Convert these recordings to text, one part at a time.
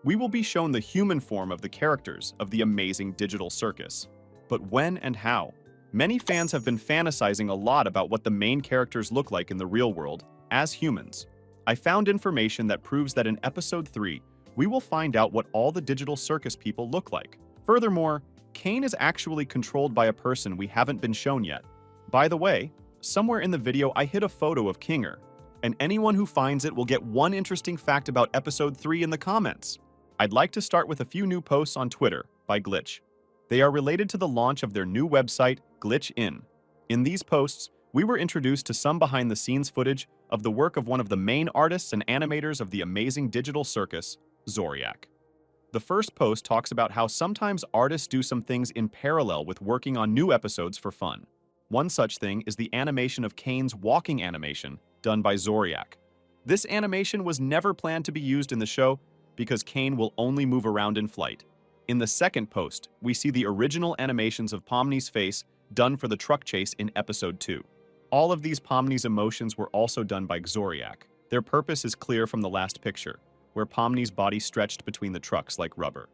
we will be shown the human form of the characters of the amazing Digital Circus. But when and how? Many fans have been fantasizing a lot about what the main characters look like in the real world as humans. I found information that proves that in Episode 3, we will find out what all the Digital Circus people look like. Furthermore, Caine is actually controlled by a person we haven't been shown yet. By the way, somewhere in the video I hid a photo of Kinger, and anyone who finds it will get one interesting fact about Episode 3 in the comments. I'd like to start with a few new posts on Twitter by Glitch. They are related to the launch of their new website, Glitch In. In these posts, we were introduced to some behind-the-scenes footage of the work of one of the main artists and animators of the amazing Digital Circus, Zoriak. The first post talks about how sometimes artists do some things in parallel with working on new episodes for fun. One such thing is the animation of Caine's walking animation done by Zoriak. This animation was never planned to be used in the show because Caine will only move around in flight. In the second post, we see the original animations of Pomni's face done for the truck chase in Episode 2. All of these Pomni's emotions were also done by Zoriak. Their purpose is clear from the last picture, where Pomni's body stretched between the trucks like rubber.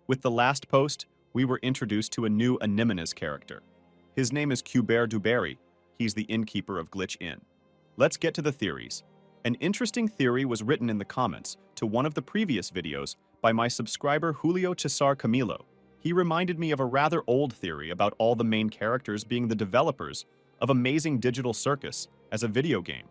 With the last post, we were introduced to a new Anemones character. His name is Kubert Duberry. He's the innkeeper of Glitch Inn. Let's get to the theories. An interesting theory was written in the comments to one of the previous videos by my subscriber Julio Cesar Camilo. He reminded me of a rather old theory about all the main characters being the developers of Amazing Digital Circus as a video game.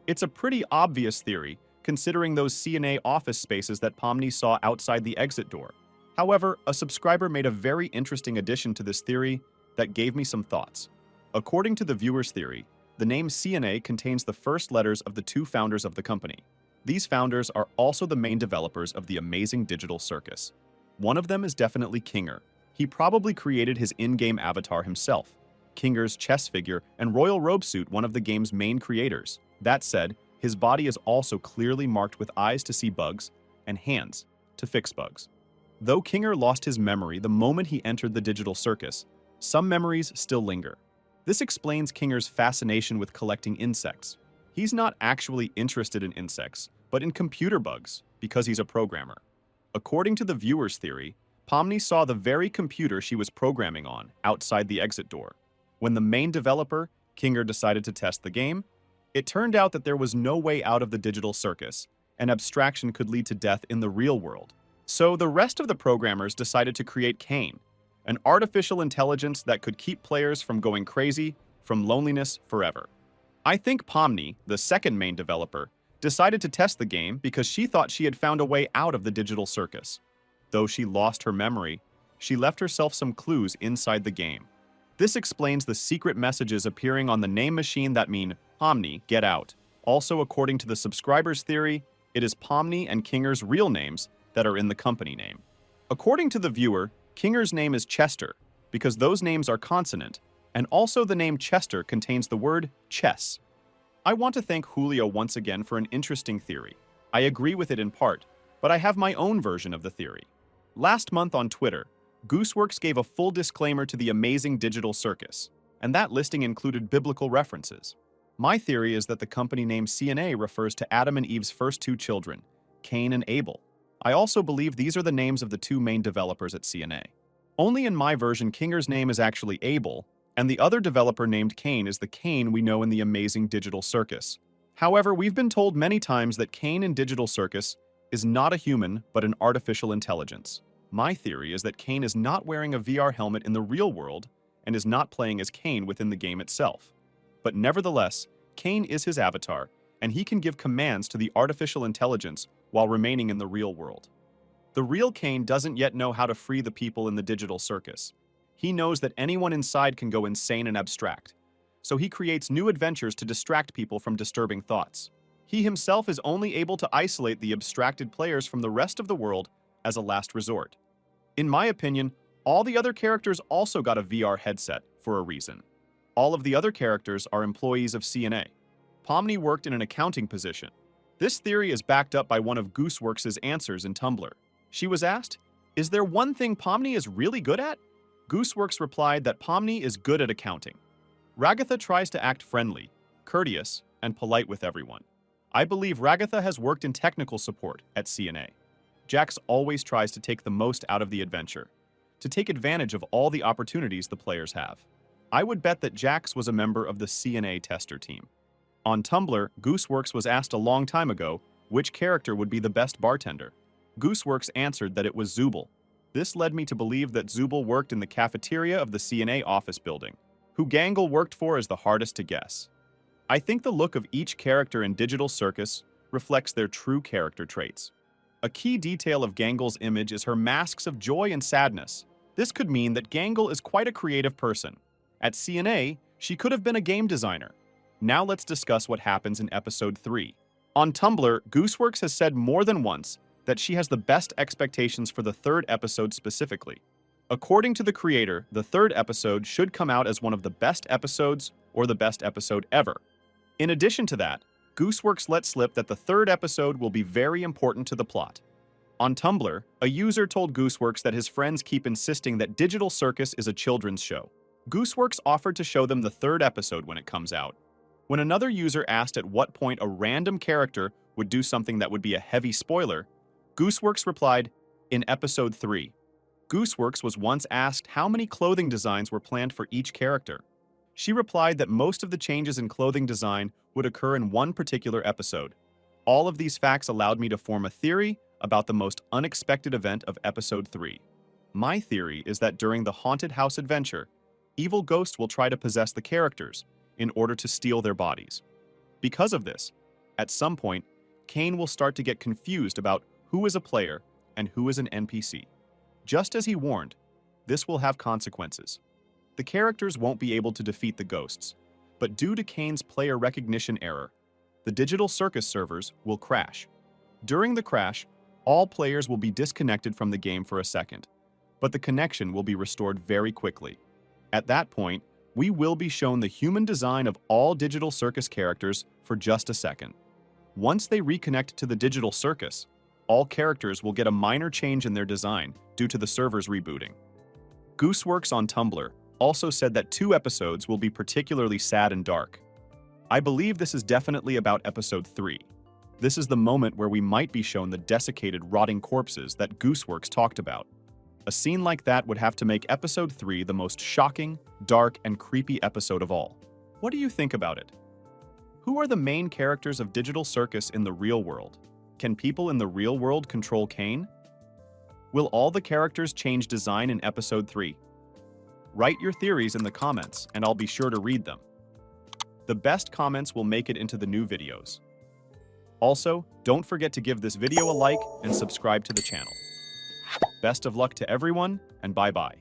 It's a pretty obvious theory considering those CNA office spaces that Pomni saw outside the exit door. However, a subscriber made a very interesting addition to this theory that gave me some thoughts. According to the viewer's theory, the name CNA contains the first letters of the two founders of the company. These founders are also the main developers of the amazing Digital Circus. One of them is definitely Kinger. He probably created his in-game avatar himself. Kinger's chess figure and royal robe suit one of the game's main creators. That said, his body is also clearly marked with eyes to see bugs and hands to fix bugs. Though Kinger lost his memory the moment he entered the Digital Circus, some memories still linger. This explains Kinger's fascination with collecting insects. He's not actually interested in insects, but in computer bugs, because he's a programmer. According to the viewer's theory, Pomni saw the very computer she was programming on outside the exit door. When the main developer, Kinger, decided to test the game, it turned out that there was no way out of the Digital Circus, and abstraction could lead to death in the real world. So the rest of the programmers decided to create Caine, an artificial intelligence that could keep players from going crazy from loneliness forever. I think Pomni, the second main developer, decided to test the game because she thought she had found a way out of the Digital Circus. Though she lost her memory, she left herself some clues inside the game. This explains the secret messages appearing on the name machine that mean, Pomni, get out. Also, according to the subscriber's theory, it is Pomni and Kinger's real names that are in the company name. According to the viewer, Kinger's name is Chester because those names are consonant, and also the name Chester contains the word chess. I want to thank Julio once again for an interesting theory. I agree with it in part, but I have my own version of the theory. Last month on Twitter, Gooseworks gave a full disclaimer to the amazing Digital Circus, and that listing included biblical references. My theory is that the company name CNA refers to Adam and Eve's first two children, Cain and Abel. I also believe these are the names of the two main developers at CNA. Only in my version, Kinger's name is actually Abel, and the other developer named Caine is the Caine we know in the amazing Digital Circus. However, we've been told many times that Caine in Digital Circus is not a human, but an artificial intelligence. My theory is that Caine is not wearing a VR helmet in the real world and is not playing as Caine within the game itself. But nevertheless, Caine is his avatar, and he can give commands to the artificial intelligence while remaining in the real world. The real Caine doesn't yet know how to free the people in the Digital Circus. He knows that anyone inside can go insane and abstract, so he creates new adventures to distract people from disturbing thoughts. He himself is only able to isolate the abstracted players from the rest of the world as a last resort. In my opinion, all the other characters also got a VR headset for a reason. All of the other characters are employees of CNA. Pomni worked in an accounting position. This theory is backed up by one of Gooseworks' answers in Tumblr. She was asked, "Is there one thing Pomni is really good at?" Gooseworks replied that Pomni is good at accounting. Ragatha tries to act friendly, courteous, and polite with everyone. I believe Ragatha has worked in technical support at CNA. Jax always tries to take the most out of the adventure, to take advantage of all the opportunities the players have. I would bet that Jax was a member of the CNA tester team. On Tumblr, Gooseworks was asked a long time ago which character would be the best bartender. Gooseworks answered that it was Zooble. This led me to believe that Zooble worked in the cafeteria of the CNA office building. Who Gangle worked for is the hardest to guess. I think the look of each character in Digital Circus reflects their true character traits. A key detail of Gangle's image is her masks of joy and sadness. This could mean that Gangle is quite a creative person. At CNA, she could have been a game designer. Now let's discuss what happens in Episode 3. On Tumblr, Gooseworks has said more than once that she has the best expectations for the third episode specifically. According to the creator, the third episode should come out as one of the best episodes or the best episode ever. In addition to that, Gooseworks let slip that the third episode will be very important to the plot. On Tumblr, a user told Gooseworks that his friends keep insisting that Digital Circus is a children's show. Gooseworks offered to show them the third episode when it comes out. When another user asked at what point a random character would do something that would be a heavy spoiler, Gooseworks replied, "In Episode 3. Gooseworks was once asked how many clothing designs were planned for each character. She replied that most of the changes in clothing design would occur in one particular episode. All of these facts allowed me to form a theory about the most unexpected event of Episode 3. My theory is that during the haunted house adventure, evil ghosts will try to possess the characters in order to steal their bodies. Because of this, at some point, Caine will start to get confused about who is a player and who is an NPC. Just as he warned, this will have consequences. The characters won't be able to defeat the ghosts, but due to Caine's player recognition error, the Digital Circus servers will crash. During the crash, all players will be disconnected from the game for a second, but the connection will be restored very quickly. At that point, we will be shown the human design of all Digital Circus characters for just a second. Once they reconnect to the Digital Circus, all characters will get a minor change in their design due to the servers rebooting. Gooseworks on Tumblr also said that 2 episodes will be particularly sad and dark. I believe this is definitely about Episode 3. This is the moment where we might be shown the desiccated, rotting corpses that Gooseworks talked about. A scene like that would have to make Episode 3 the most shocking, dark, and creepy episode of all. What do you think about it? Who are the main characters of Digital Circus in the real world? Can people in the real world control Caine? Will all the characters change design in Episode 3? Write your theories in the comments, and I'll be sure to read them. The best comments will make it into the new videos. Also, don't forget to give this video a like and subscribe to the channel. Best of luck to everyone, and bye-bye.